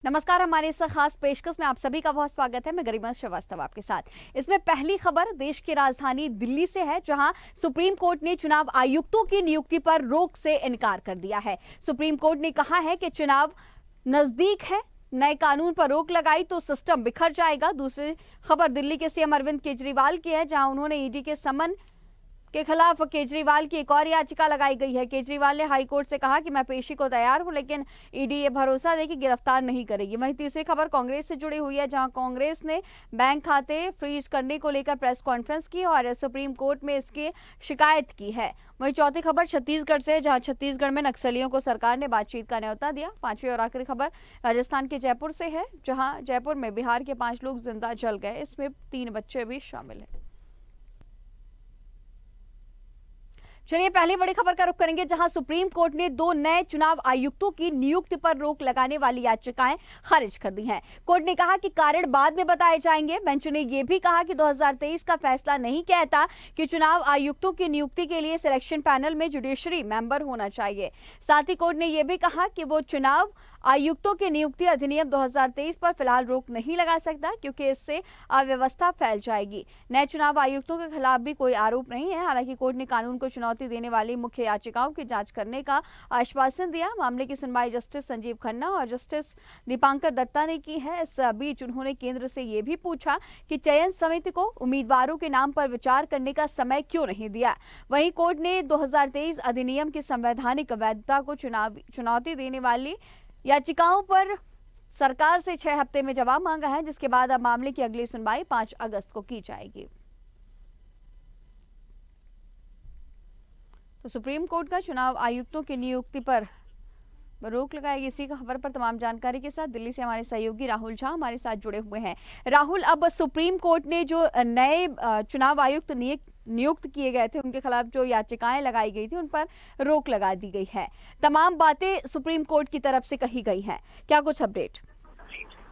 नमस्कार। हमारे इस खास पेशकश में आप सभी का बहुत स्वागत है। मैं गरिमा श्रीवास्तव आपके साथ। इसमें पहली खबर देश की राजधानी दिल्ली से है, जहां सुप्रीम कोर्ट ने चुनाव आयुक्तों की नियुक्ति पर रोक से इनकार कर दिया है। सुप्रीम कोर्ट ने कहा है कि चुनाव नजदीक है, नए कानून पर रोक लगाई तो सिस्टम बिखर जाएगा। दूसरी खबर दिल्ली के सीएम अरविंद केजरीवाल की है, जहां उन्होंने ईडी के समन के खिलाफ केजरीवाल की एक और याचिका लगाई गई है। केजरीवाल ने हाईकोर्ट से कहा कि मैं पेशी को तैयार हूं, लेकिन ईडी ये भरोसा दे कि गिरफ्तार नहीं करेगी। वहीं तीसरी खबर कांग्रेस से जुड़ी हुई है, जहां कांग्रेस ने बैंक खाते फ्रीज करने को लेकर प्रेस कॉन्फ्रेंस की और सुप्रीम कोर्ट में इसकी शिकायत की है। वहीं चौथी खबर छत्तीसगढ़ से, जहां छत्तीसगढ़ में नक्सलियों को सरकार ने बातचीत का न्योता दिया। पांचवी और आखिरी खबर राजस्थान के जयपुर से है, जहां जयपुर में बिहार के 5 लोग जिंदा जल गए, इसमें 3 बच्चे भी शामिल हैं। चलिए पहली बड़ी खबर का रुख करेंगे, जहां सुप्रीम कोर्ट ने 2 नए चुनाव आयुक्तों की नियुक्ति पर रोक लगाने वाली याचिकाएं खारिज कर दी हैं। कोर्ट ने कहा कि कारण बाद में बताए जाएंगे। बेंच ने यह भी कहा कि 2023 का फैसला नहीं कहता कि चुनाव आयुक्तों की नियुक्ति के लिए सिलेक्शन पैनल में जुडिशरी मेंबर होना चाहिए। साथ ही कोर्ट ने यह भी कहा कि वो चुनाव आयुक्तों की नियुक्ति अधिनियम 2023 पर फिलहाल रोक नहीं लगा सकता, क्योंकि इससे अव्यवस्था फैल जाएगी। नए चुनाव आयुक्तों के खिलाफ भी कोई आरोप नहीं है। हालांकि कोर्ट ने कानून को चुनौती देने वाली मुख्य याचिकाओं की जांच करने का आश्वासन दिया। मामले की सुनवाई जस्टिस संजीव खन्ना और जस्टिस दीपांकर दत्ता ने की है। इस बीच उन्होंने केंद्र से यह भी पूछा कि चयन समिति को उम्मीदवारों के नाम पर विचार करने का समय क्यों नहीं दिया। वहीं कोर्ट ने 2023 अधिनियम की संवैधानिक वैधता को चुनौती देने वाली याचिकाओं पर सरकार से 6 हफ्ते में जवाब मांगा है, जिसके बाद अब मामले की अगली सुनवाई 5 अगस्त को की जाएगी। तो सुप्रीम कोर्ट का चुनाव आयुक्तों की नियुक्ति पर रोक लगाएगी। इसी खबर पर तमाम जानकारी के साथ दिल्ली से हमारे सहयोगी राहुल झा हमारे साथ जुड़े हुए हैं। राहुल, अब सुप्रीम कोर्ट ने जो नए चुनाव आयुक्त नियुक्त किए गए थे, उनके खिलाफ जो याचिकाएं लगाई गई थी, उन पर रोक लगा दी गई है। तमाम बातें सुप्रीम कोर्ट की तरफ से कही गई हैं, क्या कुछ अपडेट?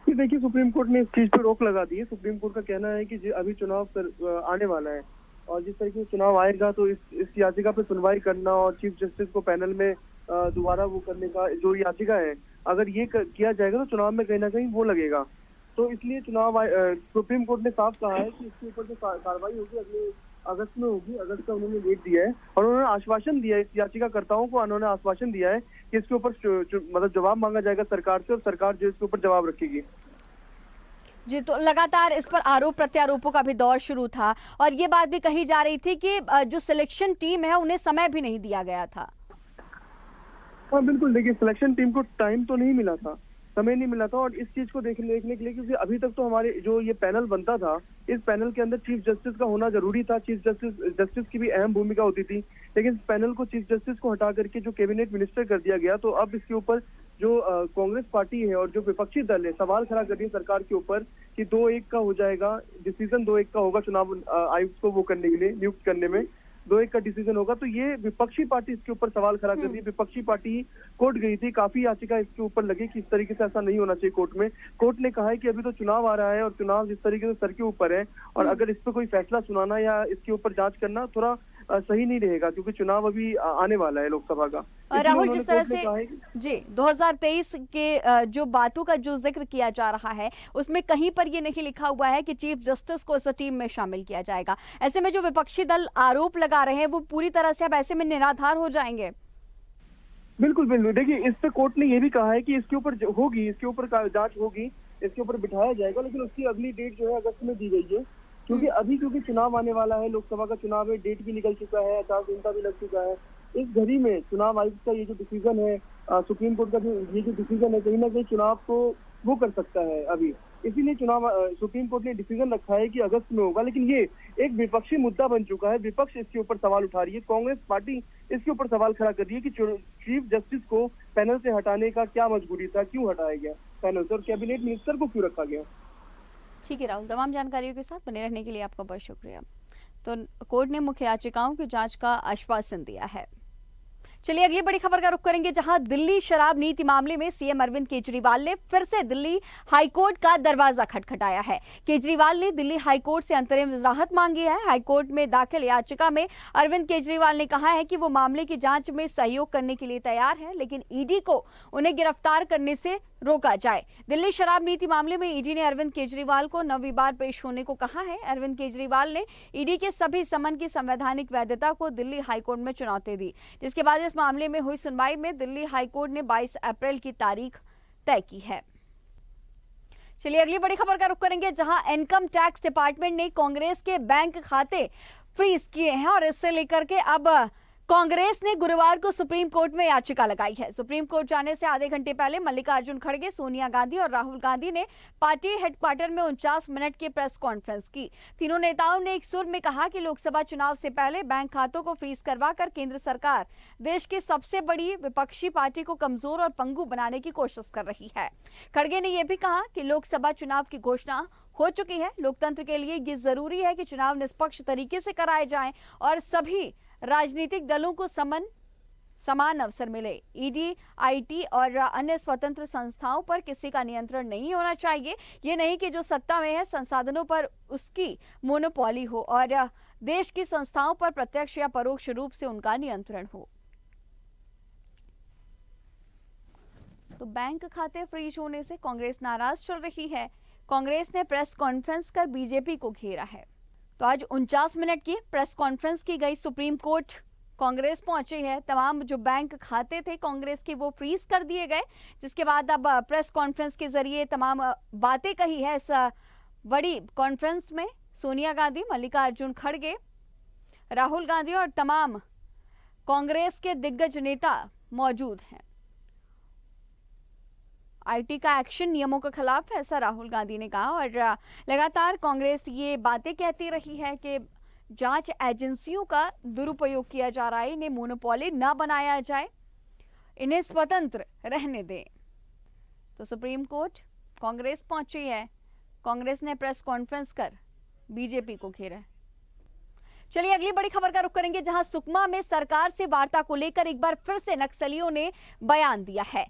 देखिए, सुप्रीम कोर्ट ने इस चीज पर रोक लगा दी है। सुप्रीम कोर्ट का कहना है कि अभी चुनाव आने वाला है और जिस तरीके से चुनाव आएगा तो इस याचिका पर सुनवाई करना और चीफ जस्टिस को पैनल में दोबारा वो करने का जो याचिका है, अगर ये किया जाएगा तो चुनाव में कहीं ना कहीं वो लगेगा। तो इसलिए सुप्रीम कोर्ट ने साफ कहा है कि इसके ऊपर जो कार्रवाई होगी अगले अगस्त में होगी। अगस्त का उन्होंने डेट दिया है और उन्होंने आश्वासन दिया है, इस याचिकाकर्ताओं को उन्होंने आश्वासन दिया है कि इसके ऊपर मतलब जवाब मांगा जाएगा सरकार से और सरकार जो इसके ऊपर जवाब रखेगी। जी, तो लगातार इस पर आरोप प्रत्यारोपों का भी दौर शुरू था और ये बात भी कही जा रही थी कि जो सिलेक्शन टीम है उन्हें समय भी नहीं दिया गया था। हाँ बिल्कुल, देखिए सिलेक्शन टीम को टाइम तो नहीं मिला था, समय नहीं मिला था और इस चीज को देखने के लिए, क्योंकि अभी तक तो हमारे जो ये पैनल बनता था, इस पैनल के अंदर चीफ जस्टिस का होना जरूरी था। चीफ जस्टिस की भी अहम भूमिका होती थी, लेकिन इस पैनल को चीफ जस्टिस को हटा करके जो कैबिनेट मिनिस्टर कर दिया गया। तो अब इसके ऊपर जो कांग्रेस पार्टी है और जो विपक्षी दल है सवाल खड़ा कर रही है सरकार के ऊपर कि 2-1 का हो जाएगा डिसीजन, 2-1 का होगा चुनाव आयुक्त को वो करने के लिए, नियुक्त करने में 2-1 का डिसीजन होगा। तो ये विपक्षी पार्टी इसके ऊपर सवाल खड़ा कर रही है। विपक्षी पार्टी कोर्ट गई थी, काफी याचिका इसके ऊपर लगी कि इस तरीके से ऐसा नहीं होना चाहिए। कोर्ट में कोर्ट ने कहा है कि अभी तो चुनाव आ रहा है और चुनाव जिस तरीके से सर के ऊपर है और अगर इस पर कोई फैसला सुनाना या इसके ऊपर जांच करना थोड़ा सही नहीं रहेगा, क्योंकि चुनाव अभी आने वाला है लोकसभा का। राहुल, जिस तरह से जी 2023 के जो बातों का जो जिक्र किया जा रहा है, उसमें कहीं पर ये नहीं लिखा हुआ है कि चीफ जस्टिस को इस टीम में शामिल किया जाएगा। ऐसे में जो विपक्षी दल आरोप लगा रहे हैं वो पूरी तरह से अब ऐसे में निराधार हो जाएंगे। बिल्कुल बिल्कुल, देखिए इस पे कोर्ट ने ये भी कहा है कि इसके ऊपर होगी, इसके ऊपर जांच होगी, इसके ऊपर बिठाया जाएगा, लेकिन उसकी अगली डेट जो है अगस्त में दी गई है। क्योंकि चुनाव आने वाला है, लोकसभा का चुनाव है, डेट भी निकल चुका है, आचार संहिता भी लग चुका है। इस घड़ी में चुनाव आयुक्त का ये जो डिसीजन है, सुप्रीम कोर्ट का ये जो डिसीजन है, कहीं ना कहीं चुनाव को वो कर सकता है अभी। इसीलिए सुप्रीम कोर्ट ने डिसीजन रखा है कि अगस्त में होगा, लेकिन ये एक विपक्षी मुद्दा बन चुका है। विपक्ष इसके ऊपर सवाल उठा रही है, कांग्रेस पार्टी इसके ऊपर सवाल खड़ा कर रही है कि चीफ जस्टिस को पैनल से हटाने का क्या मजबूरी था, क्यों हटाया गया पैनल से और कैबिनेट मिनिस्टर को क्यों रखा गया। ठीक है राहुल, तमाम जानकारियों के साथ बने रहने के लिए आपका बहुत शुक्रिया। तो कोर्ट ने मुख्य याचिकाओं की जांच का आश्वासन दिया है। चलिए अगली बड़ी खबर का रुख करेंगे, जहां दिल्ली शराब नीति मामले में सीएम अरविंद केजरीवाल ने फिर से दिल्ली हाईकोर्ट का दरवाजा खटखटाया है। केजरीवाल ने दिल्ली हाईकोर्ट से अंतरिम राहत मांगी है। हाईकोर्ट में दाखिल याचिका में अरविंद केजरीवाल ने कहा है कि वो मामले की जांच में सहयोग करने के लिए तैयार है, लेकिन ईडी को उन्हें गिरफ्तार करने से रोका जाए। दिल्ली शराब नीति मामले में ईडी ने अरविंद केजरीवाल को नवीबार पेश होने को कहा है। अरविंद केजरीवाल ने ईडी के सभी समन की संवैधानिक वैधता को दिल्ली हाईकोर्ट में चुनौती दी, जिसके बाद इस मामले में हुई सुनवाई में दिल्ली हाईकोर्ट ने 22 अप्रैल की तारीख तय की है। चलिए अगली बड़ी खबर का रुख करेंगे, जहां इनकम टैक्स डिपार्टमेंट ने कांग्रेस के बैंक खाते फ्रीज किए हैं और इससे लेकर के अब कांग्रेस ने गुरुवार को सुप्रीम कोर्ट में याचिका लगाई है। सुप्रीम कोर्ट जाने से आधे घंटे पहले मल्लिकार्जुन खड़गे, सोनिया गांधी और राहुल गांधी ने पार्टी हेडक्वार्टर में 49 मिनट की प्रेस कॉन्फ्रेंस की। तीनों नेताओं ने एक सुर में कहा कि लोकसभा चुनाव से पहले बैंक खातों को फ्रीज करवाकर केंद्र सरकार देश की सबसे बड़ी विपक्षी पार्टी को कमजोर और पंगु बनाने की कोशिश कर रही है। खड़गे ने यह भी कहा कि लोकसभा चुनाव की घोषणा हो चुकी है। लोकतंत्र के लिए ये जरूरी है कि चुनाव निष्पक्ष तरीके से कराए जाएं और सभी राजनीतिक दलों को समान अवसर मिले। ईडी, आईटी और अन्य स्वतंत्र संस्थाओं पर किसी का नियंत्रण नहीं होना चाहिए। ये नहीं कि जो सत्ता में है संसाधनों पर उसकी मोनोपोली हो और देश की संस्थाओं पर प्रत्यक्ष या परोक्ष रूप से उनका नियंत्रण हो। तो बैंक खाते फ्रीज होने से कांग्रेस नाराज चल रही है। कांग्रेस ने प्रेस कॉन्फ्रेंस कर बीजेपी को घेरा है। तो आज 49 मिनट की प्रेस कॉन्फ्रेंस की गई। सुप्रीम कोर्ट कांग्रेस पहुंची है। तमाम जो बैंक खाते थे कांग्रेस के वो फ्रीज कर दिए गए, जिसके बाद अब प्रेस कॉन्फ्रेंस के जरिए तमाम बातें कही है। इस बड़ी कॉन्फ्रेंस में सोनिया गांधी, मल्लिकार्जुन खड़गे, राहुल गांधी और तमाम कांग्रेस के दिग्गज नेता मौजूद हैं। आईटी का एक्शन नियमों के खिलाफ है, ऐसा राहुल गांधी ने कहा। और लगातार कांग्रेस ये बातें कहती रही है कि जांच एजेंसियों का दुरुपयोग किया जा रहा है, इन्हें मोनोपोली न बनाया जाए, इन्हें स्वतंत्र रहने दें। तो सुप्रीम कोर्ट कांग्रेस पहुंची है। कांग्रेस ने प्रेस कॉन्फ्रेंस कर बीजेपी को घेरा। चलिए अगली बड़ी खबर का रुख करेंगे, जहां सुकमा में सरकार से वार्ता को लेकर एक बार फिर से नक्सलियों ने बयान दिया है,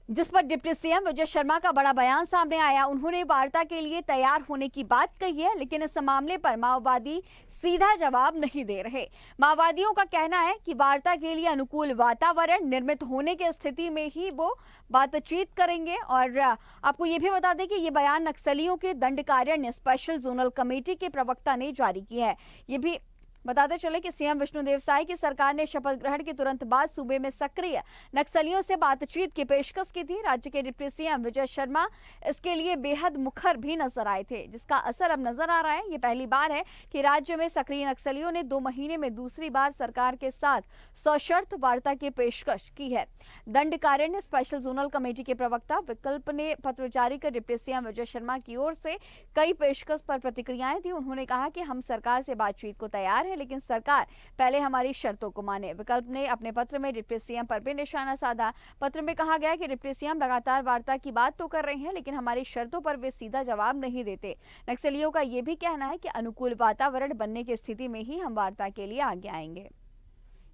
जिस पर डिप्टी सीएम विजय शर्मा का बड़ा बयान सामने आया। उन्होंने वार्ता के लिए तैयार होने की बात कही है, लेकिन इस मामले पर माओवादी सीधा जवाब नहीं दे रहे। माओवादियों का कहना है कि वार्ता के लिए अनुकूल वातावरण निर्मित होने की स्थिति में ही वो बातचीत करेंगे। और आपको ये भी बता दें कि ये बयान नक्सलियों के दंडकारण्य स्पेशल जोनल कमेटी के प्रवक्ता ने जारी किया है। ये भी बताते चले कि सीएम विष्णुदेव साय की सरकार ने शपथ ग्रहण के तुरंत बाद सूबे में सक्रिय नक्सलियों से बातचीत की पेशकश की थी। राज्य के डिप्टी सीएम विजय शर्मा इसके लिए बेहद मुखर भी नजर आए थे, जिसका असर अब नजर आ रहा है। ये पहली बार है कि राज्य में सक्रिय नक्सलियों ने 2 महीने में दूसरी बार सरकार के साथ सशर्त वार्ता की पेशकश की है। दंडकारण्य स्पेशल जोनल कमेटी के प्रवक्ता विकल्प ने पत्र जारी कर डिप्टी सीएम विजय शर्मा की ओर से कई पेशकश पर प्रतिक्रियाएं दी। उन्होंने कहा कि हम सरकार से बातचीत को तैयार है, लेकिन सरकार पहले हमारी शर्तों को माने। विकल्प ने अपने पत्र में डिप्टी सीएम पर भी निशाना साधा। पत्र में कहा गया कि डिप्टी सीएम लगातार वार्ता की बात तो कर रहे हैं, लेकिन हमारी शर्तों पर वे सीधा जवाब नहीं देते। नक्सलियों का यह भी कहना है कि अनुकूल वातावरण बनने की स्थिति में ही हम वार्ता के लिए आगे आएंगे।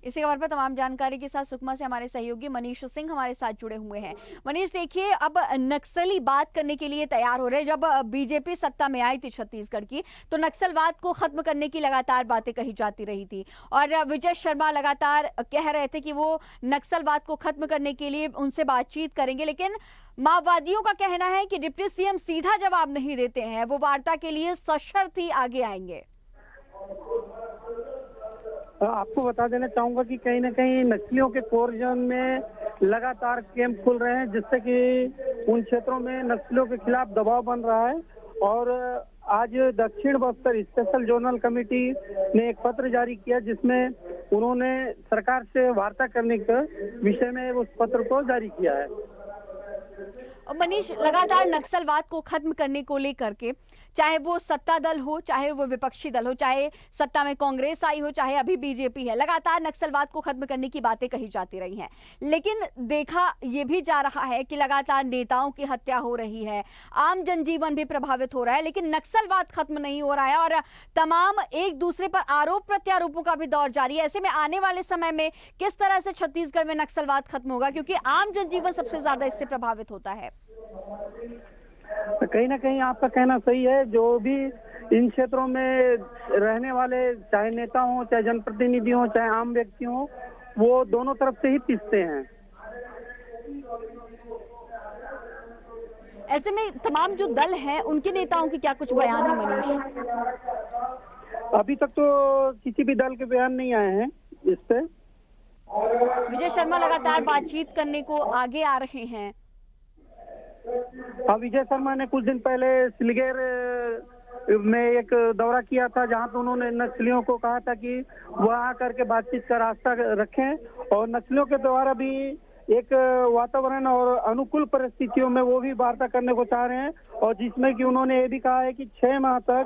इसी खबर पर तमाम जानकारी के साथ सुकमा से हमारे सहयोगी मनीष सिंह हमारे साथ जुड़े हुए हैं। मनीष, देखिए अब नक्सली बात करने के लिए तैयार हो रहे हैं। जब बीजेपी सत्ता में आई थी छत्तीसगढ़ की, तो नक्सलवाद को खत्म करने की लगातार बातें कही जाती रही थी और विजय शर्मा लगातार कह रहे थे कि वो नक्सलवाद को खत्म करने के लिए उनसे बातचीत करेंगे, लेकिन माओवादियों का कहना है कि डिप्टी सीएम सीधा जवाब नहीं देते हैं, वो वार्ता के लिए सशर्त ही आगे आएंगे। आपको बता देना चाहूंगा कि कहीं ना कहीं नक्सलियों के कोर जोन में लगातार कैंप खुल रहे हैं, जिससे कि उन क्षेत्रों में नक्सलियों के खिलाफ दबाव बन रहा है। और आज दक्षिण बस्तर स्पेशल जोनल कमेटी ने एक पत्र जारी किया, जिसमें उन्होंने सरकार से वार्ता करने के विषय में उस पत्र को जारी किया है। और मनीष, लगातार नक्सलवाद को खत्म करने को लेकर के, चाहे वो सत्ता दल हो, चाहे वो विपक्षी दल हो, चाहे सत्ता में कांग्रेस आई हो, चाहे अभी बीजेपी है, लगातार नक्सलवाद को खत्म करने की बातें कही जाती रही हैं। लेकिन देखा ये भी जा रहा है कि लगातार नेताओं की हत्या हो रही है, आम जनजीवन भी प्रभावित हो रहा है, लेकिन नक्सलवाद खत्म नहीं हो रहा है और तमाम एक दूसरे पर आरोप प्रत्यारोपों का भी दौर जारी है। ऐसे में आने वाले समय में किस तरह से छत्तीसगढ़ में नक्सलवाद खत्म होगा, क्योंकि आम जनजीवन सबसे ज्यादा इससे प्रभावित होता है। कहीं ना कहीं आपका कहना सही है। जो भी इन क्षेत्रों में रहने वाले, चाहे नेता हो, चाहे जनप्रतिनिधि हो, चाहे आम व्यक्ति हो, वो दोनों तरफ से ही पिसते हैं। ऐसे में तमाम जो दल हैं उनके नेताओं के क्या कुछ बयान है मनीष? अभी तक तो किसी भी दल के बयान नहीं आए हैं इस पे। विजय शर्मा लगातार बातचीत करने को आगे आ रहे हैं। हाँ, विजय शर्मा ने कुछ दिन पहले सिलगेर में एक दौरा किया था, जहां पे उन्होंने नक्सलियों को कहा था कि वह आकर के बातचीत का रास्ता रखें और नक्सलियों के द्वारा भी एक वातावरण और अनुकूल परिस्थितियों में वो भी वार्ता करने को चाह रहे हैं, और जिसमें कि उन्होंने ये भी कहा है कि 6 माह तक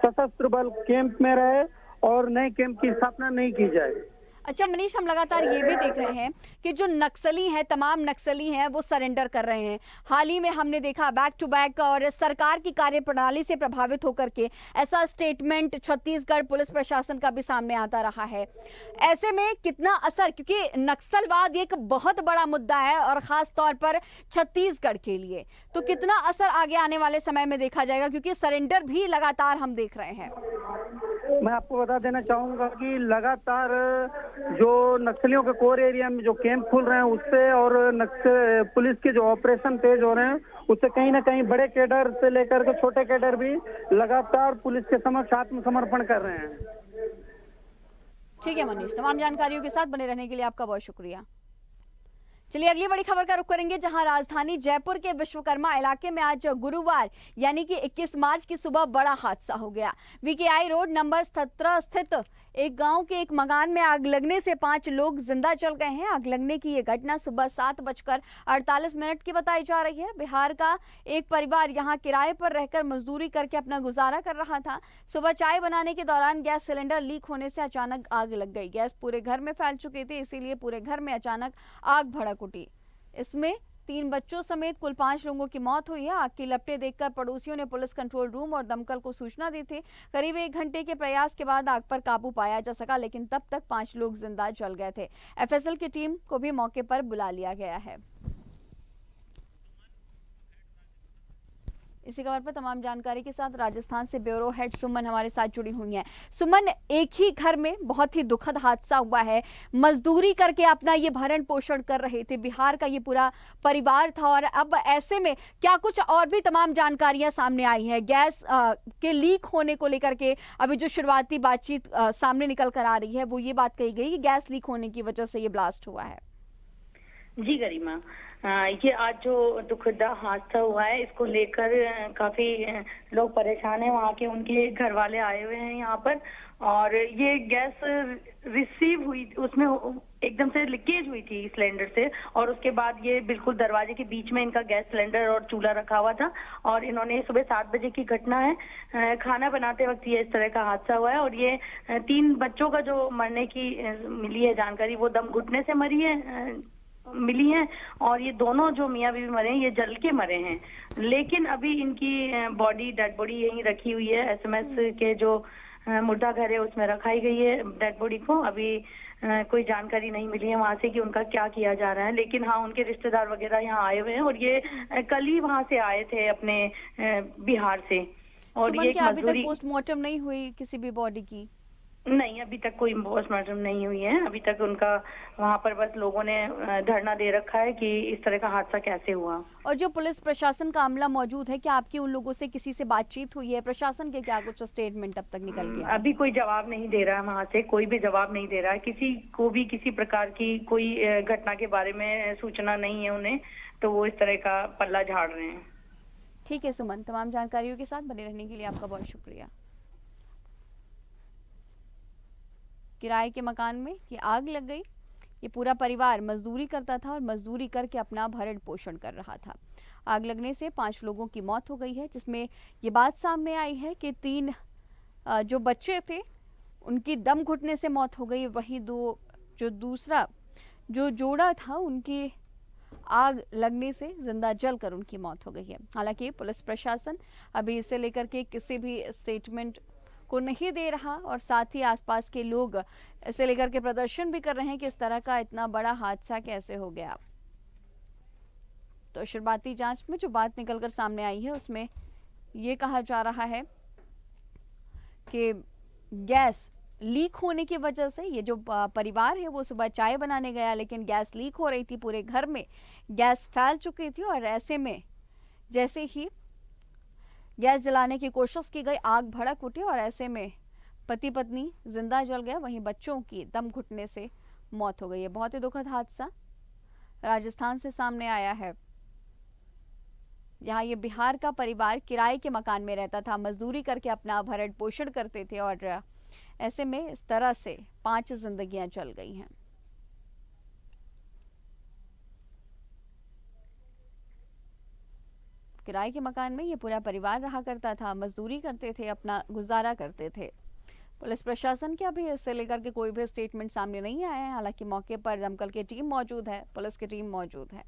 सशस्त्र बल कैंप में रहे और नए कैंप की स्थापना नहीं की जाए। अच्छा मनीष, हम लगातार ये भी देख रहे हैं कि जो नक्सली हैं, तमाम नक्सली हैं, वो सरेंडर कर रहे हैं। हाल ही में हमने देखा बैक टू बैक और सरकार की कार्यप्रणाली से प्रभावित होकर के ऐसा स्टेटमेंट छत्तीसगढ़ पुलिस प्रशासन का भी सामने आता रहा है। ऐसे में कितना असर, क्योंकि नक्सलवाद एक बहुत बड़ा मुद्दा है और खास तौर पर छत्तीसगढ़ के लिए, तो कितना असर आगे आने वाले समय में देखा जाएगा, क्योंकि सरेंडर भी लगातार हम देख रहे हैं। मैं आपको बता देना चाहूंगा कि लगातार जो नक्सलियों के कोर एरिया में जो कैंप खुल रहे हैं उससे और पुलिस के जो ऑपरेशन तेज हो रहे हैं उससे कहीं ना कहीं बड़े कैडर से लेकर के छोटे कैडर भी लगातार पुलिस के समक्ष आत्मसमर्पण कर रहे हैं। ठीक है मनीष, तमाम जानकारियों के साथ बने रहने के लिए आपका बहुत शुक्रिया। चलिए अगली बड़ी खबर का रुख करेंगे, जहां राजधानी जयपुर के विश्वकर्मा इलाके में आज गुरुवार यानी कि 21 मार्च की सुबह बड़ा हादसा हो गया। वीकेआई रोड नंबर 17 स्थित एक गांव के एक मकान में आग लगने से 5 लोग जिंदा जल गए हैं। आग लगने की ये घटना सुबह 7:48 की बताई जा रही है। बिहार का एक परिवार यहां किराए पर रहकर मजदूरी करके अपना गुजारा कर रहा था। सुबह चाय बनाने के दौरान गैस सिलेंडर लीक होने से अचानक आग लग गई। गैस पूरे घर में फैल चुकी थी, इसीलिए पूरे घर में अचानक आग भड़क उठी। इसमें 3 बच्चों समेत कुल 5 लोगों की मौत हुई है। आग की लपटें देखकर पड़ोसियों ने पुलिस कंट्रोल रूम और दमकल को सूचना दी थी। करीब 1 घंटे के प्रयास के बाद आग पर काबू पाया जा सका, लेकिन तब तक 5 लोग जिंदा जल गए थे। एफएसएल की टीम को भी मौके पर बुला लिया गया है। इसी खबर पर तमाम जानकारी के साथ राजस्थान से ब्यूरो हेड सुमन हमारे साथ जुड़ी हुई हैं। सुमन, एक ही घर में बहुत ही दुखद हादसा हुआ है। मजदूरी करके अपना ये भरण पोषण कर रहे थे, बिहार का ये पूरा परिवार था, और अब ऐसे में क्या कुछ और भी तमाम जानकारियां सामने आई हैं? गैस के लीक होने को लेकर के अभी जो शुरुआती बातचीत सामने निकल कर आ रही है वो ये बात कही गई कि गैस लीक होने की वजह से ये ब्लास्ट हुआ है। जी गरिमा, ये आज जो दुखद हादसा हुआ है इसको लेकर काफी लोग परेशान हैं। वहाँ के उनके घर वाले आए हुए हैं यहाँ पर, और ये गैस रिसीव हुई, उसमें एकदम से लीकेज हुई थी सिलेंडर से, और उसके बाद ये बिल्कुल दरवाजे के बीच में इनका गैस सिलेंडर और चूल्हा रखा हुआ था, और इन्होंने सुबह 7 बजे की घटना है, खाना बनाते वक्त ये इस तरह का हादसा हुआ है। और ये 3 बच्चों का जो मरने की मिली है जानकारी, वो दम घुटने से मिली है, और ये दोनों जो मियाँ बीवी मरे हैं ये जल के मरे हैं। लेकिन अभी इनकी बॉडी, डेड बॉडी यहीं रखी हुई है। एसएमएस के जो मुर्दा घर है उसमें रखाई गई है डेड बॉडी को। अभी कोई जानकारी नहीं मिली है वहां से कि उनका क्या किया जा रहा है, लेकिन हाँ उनके रिश्तेदार वगैरह यहाँ आए हुए हैं, और ये कल ही वहां से आए थे अपने बिहार से। और ये अभी तक पोस्टमार्टम नहीं हुई किसी भी बॉडी की? नहीं, अभी तक कोई पोस्टमार्टम नहीं हुई है। अभी तक उनका वहाँ पर बस लोगों ने धरना दे रखा है कि इस तरह का हादसा कैसे हुआ। और जो पुलिस प्रशासन का अमला मौजूद है, क्या आपकी उन लोगों से किसी से बातचीत हुई है? प्रशासन के क्या कुछ स्टेटमेंट अब तक निकल गया? अभी कोई जवाब नहीं दे रहा है, वहाँ से कोई भी जवाब नहीं दे रहा है। किसी को भी किसी प्रकार की कोई घटना के बारे में सूचना नहीं है उन्हें, तो वो इस तरह का पल्ला झाड़ रहे हैं। ठीक है सुमन, तमाम जानकारियों के साथ बने रहने के लिए आपका बहुत शुक्रिया। किराए के मकान में ये आग लग गई। ये पूरा परिवार मजदूरी करता था और मजदूरी करके अपना भरण पोषण कर रहा था। आग लगने से 5 लोगों की मौत हो गई है, जिसमें ये बात सामने आई है कि 3 जो बच्चे थे उनकी दम घुटने से मौत हो गई। वही दूसरा जो जोड़ा था उनकी आग लगने से जिंदा जलकर उनकी मौत हो गई है। हालांकि पुलिस प्रशासन अभी इसे लेकर के किसी भी स्टेटमेंट को नहीं दे रहा, और साथ ही आसपास के लोग इसे लेकर के प्रदर्शन भी कर रहे हैं कि इस तरह का इतना बड़ा हादसा कैसे हो गया। तो शुरुआती जांच में जो बात निकलकर सामने आई है उसमें ये कहा जा रहा है कि गैस लीक होने की वजह से ये जो परिवार है वो सुबह चाय बनाने गया, लेकिन गैस लीक हो रही थी, पूरे घर में गैस फैल चुकी थी, और ऐसे में जैसे ही गैस जलाने की कोशिश की गई, आग भड़क उठी और ऐसे में पति पत्नी जिंदा जल गए, वहीं बच्चों की दम घुटने से मौत हो गई है। बहुत ही दुखद हादसा राजस्थान से सामने आया है। यहाँ ये बिहार का परिवार किराए के मकान में रहता था, मजदूरी करके अपना भरण पोषण करते थे और ऐसे में इस तरह से 5 जिंदगियां चल गई हैं। किराए के मकान में ये पूरा परिवार रहा करता था, मजदूरी करते थे, अपना गुजारा करते थे। पुलिस प्रशासन के अभी इससे लेकर के कोई भी स्टेटमेंट सामने नहीं आया है। हालांकि मौके पर दमकल की टीम मौजूद है, पुलिस की टीम मौजूद है।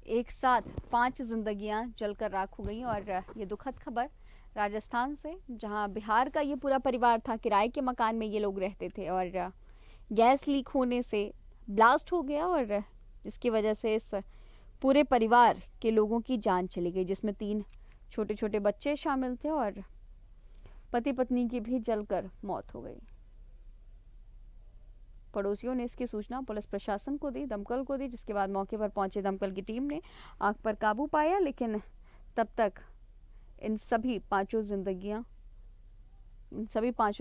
एक साथ 5 जिंदगियां जलकर राख हो गई और ये दुखद खबर राजस्थान से, जहां बिहार का ये पूरा परिवार था, किराए के मकान में ये लोग रहते थे और गैस लीक होने से ब्लास्ट हो गया और जिसकी वजह से इस पूरे परिवार के लोगों की जान चली गई, जिसमें 3 छोटे छोटे बच्चे शामिल थे और पति पत्नी की भी जलकर मौत हो गई। पड़ोसियों ने इसकी सूचना पुलिस प्रशासन को दी, दमकल को दी, जिसके बाद मौके पर पहुंचे दमकल की टीम ने आग पर काबू पाया, लेकिन तब तक इन सभी 5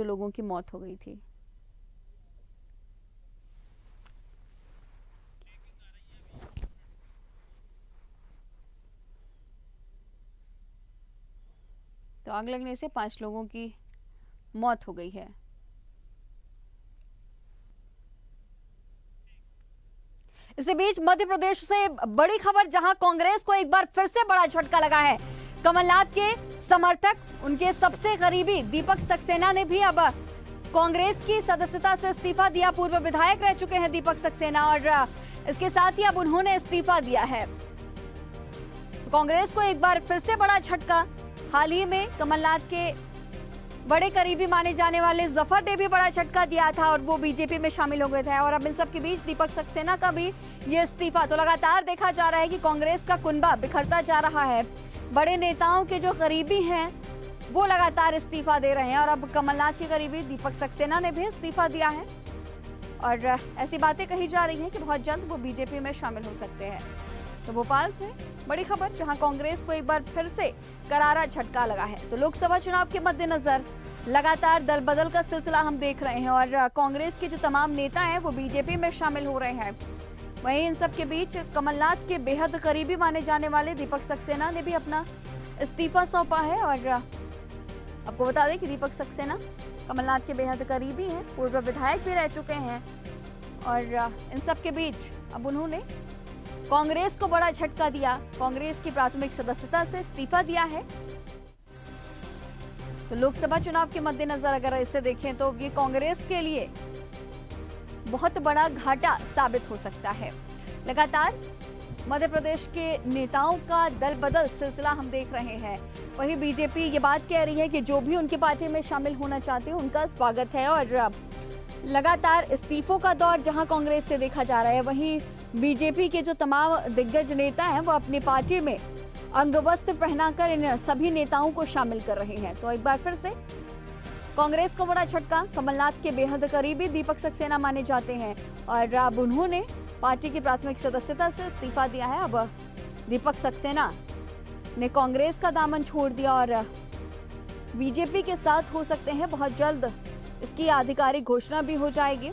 लोगों की मौत हो गई थी। तो आग लगने से 5 लोगों की मौत हो गई है। इसी बीच मध्य प्रदेश से बड़ी खबर, जहां कांग्रेस को एक बार फिर से बड़ा झटका लगा है। कमलनाथ के समर्थक, उनके सबसे करीबी दीपक सक्सेना ने भी अब कांग्रेस की सदस्यता से इस्तीफा दिया। पूर्व विधायक रह चुके हैं दीपक सक्सेना और इसके साथ ही अब उन्होंने इस्तीफा दिया है। कांग्रेस को एक बार फिर से बड़ा झटका। हाल ही में कमलनाथ के बड़े करीबी माने जाने वाले जफर ने भी बड़ा झटका दिया था और वो बीजेपी में शामिल हो गए थे और अब इन सब के बीच दीपक सक्सेना का भी ये इस्तीफा। तो लगातार देखा जा रहा है कि कांग्रेस का कुनबा बिखरता जा रहा है। बड़े नेताओं के जो करीबी हैं वो लगातार इस्तीफा दे रहे हैं और अब कमलनाथ के करीबी दीपक सक्सेना ने भी इस्तीफा दिया है और ऐसी बातें कही जा रही हैं कि बहुत जल्द वो बीजेपी में शामिल हो सकते हैं। तो भोपाल से बड़ी खबर, जहां कांग्रेस को एक बार फिर से करारा झटका लगा है। तो लोकसभा चुनाव के मद्देनजर लगातार दल बदल का सिलसिला हम देख रहे हैं और कांग्रेस के जो तमाम नेता हैं वो बीजेपी में शामिल हो रहे हैं। वहीं इन सब के बीच कमलनाथ के बेहद करीबी माने जाने वाले दीपक सक्सेना ने भी अपना इस्तीफा सौंपा है और आपको बता दें कि दीपक सक्सेना कमलनाथ के बेहद करीबी हैं, पूर्व विधायक भी रह चुके हैं और इन सब के बीच अब उन्होंने कांग्रेस को बड़ा झटका दिया। कांग्रेस की प्राथमिक सदस्यता से इस्तीफा दिया है। तो लोकसभा चुनाव के मद्देनजर अगर इसे देखें तो ये कांग्रेस के लिए बहुत बड़ा घाटा साबित हो सकता है। लगातार मध्य प्रदेश के नेताओं का दल बदल सिलसिला हम देख रहे हैं। वहीं बीजेपी ये बात कह रही है कि जो भी उनकी पार्टी में शामिल होना चाहते हैं उनका स्वागत है और लगातार इस्तीफों का दौर जहां कांग्रेस से देखा जा रहा है, वहीं बीजेपी के जो तमाम दिग्गज नेता हैं वो अपनी पार्टी में अंगवस्त्र पहनाकर इन सभी नेताओं को शामिल कर रहे हैं। तो एक बार फिर से कांग्रेस को बड़ा झटका। कमलनाथ के बेहद करीबी दीपक सक्सेना माने जाते हैं और अब उन्होंने पार्टी की प्राथमिक सदस्यता से इस्तीफा दिया है। अब दीपक सक्सेना ने कांग्रेस का दामन छोड़ दिया और बीजेपी के साथ हो सकते हैं। बहुत जल्द इसकी आधिकारिक घोषणा भी हो जाएगी।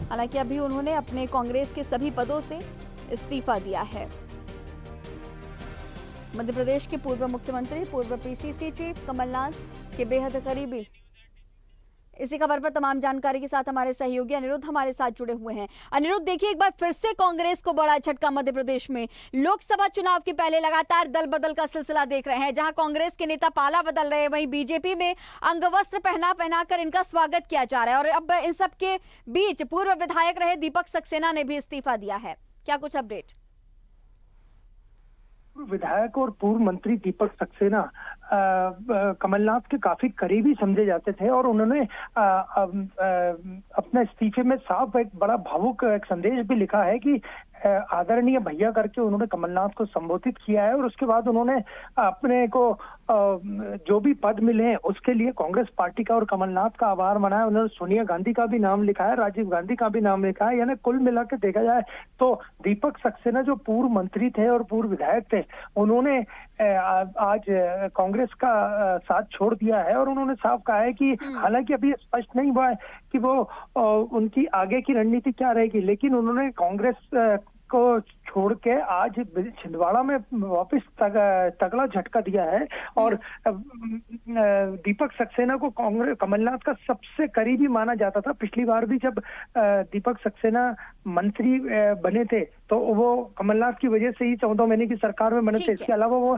हालांकि अभी उन्होंने अपने कांग्रेस के सभी पदों से इस्तीफा दिया है। मध्य प्रदेश के पूर्व मुख्यमंत्री, पूर्व पीसीसी चीफ कमलनाथ के बेहद करीबी। इसी खबर पर तमाम जानकारी के साथ हमारे सहयोगी अनिरुद्ध हमारे साथ जुड़े हुए हैं। अनिरुद्ध, देखिए एक बार फिर से कांग्रेस को बड़ा झटका मध्य प्रदेश में। लोकसभा चुनाव के पहले लगातार दल बदल का सिलसिला देख रहे हैं, जहां कांग्रेस के नेता पाला बदल रहे हैं, वहीं बीजेपी में अंगवस्त्र पहनाकर इनका स्वागत किया जा रहा है और अब इन सब के बीच पूर्व विधायक रहे दीपक सक्सेना ने भी इस्तीफा दिया है। क्या कुछ अपडेट? विधायक और पूर्व मंत्री दीपक सक्सेना कमलनाथ के काफी करीबी समझे जाते थे और उन्होंने अपने इस्तीफे में साफ एक बड़ा भावुक एक संदेश भी लिखा है कि आदरणीय भैया करके उन्होंने कमलनाथ को संबोधित किया है और उसके बाद उन्होंने अपने को जो भी पद मिले हैं उसके लिए कांग्रेस पार्टी का और कमलनाथ का आभार माना है। उन्होंने सोनिया गांधी का भी नाम लिखा है, राजीव गांधी का भी नाम लिखा है। यानी कुल मिलाकर देखा जाए तो दीपक सक्सेना जो पूर्व मंत्री थे और पूर्व विधायक थे, उन्होंने आज कांग्रेस का साथ छोड़ दिया है और उन्होंने साफ कहा है कि हालांकि अभी स्पष्ट नहीं हुआ है कि वो उनकी आगे की रणनीति क्या रहेगी, लेकिन उन्होंने कांग्रेस को छोड़ के आज छिंदवाड़ा में वापस तगड़ा झटका दिया है और दीपक सक्सेना को कांग्रेस कमलनाथ का सबसे करीबी माना जाता था। पिछली बार भी जब दीपक सक्सेना मंत्री बने थे तो वो कमलनाथ की वजह से ही 14 महीने की सरकार में बने थे। इसके अलावा वो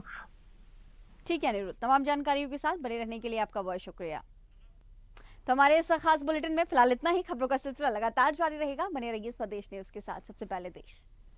ठीक है अनिरुद्ध, तमाम जानकारियों के साथ बने रहने के लिए आपका बहुत शुक्रिया। तो हमारे इस खास बुलेटिन में फिलहाल इतना ही। खबरों का सिलसिला लगातार जारी रहेगा, बने रहिए स्वदेश न्यूज के साथ। सबसे पहले देश।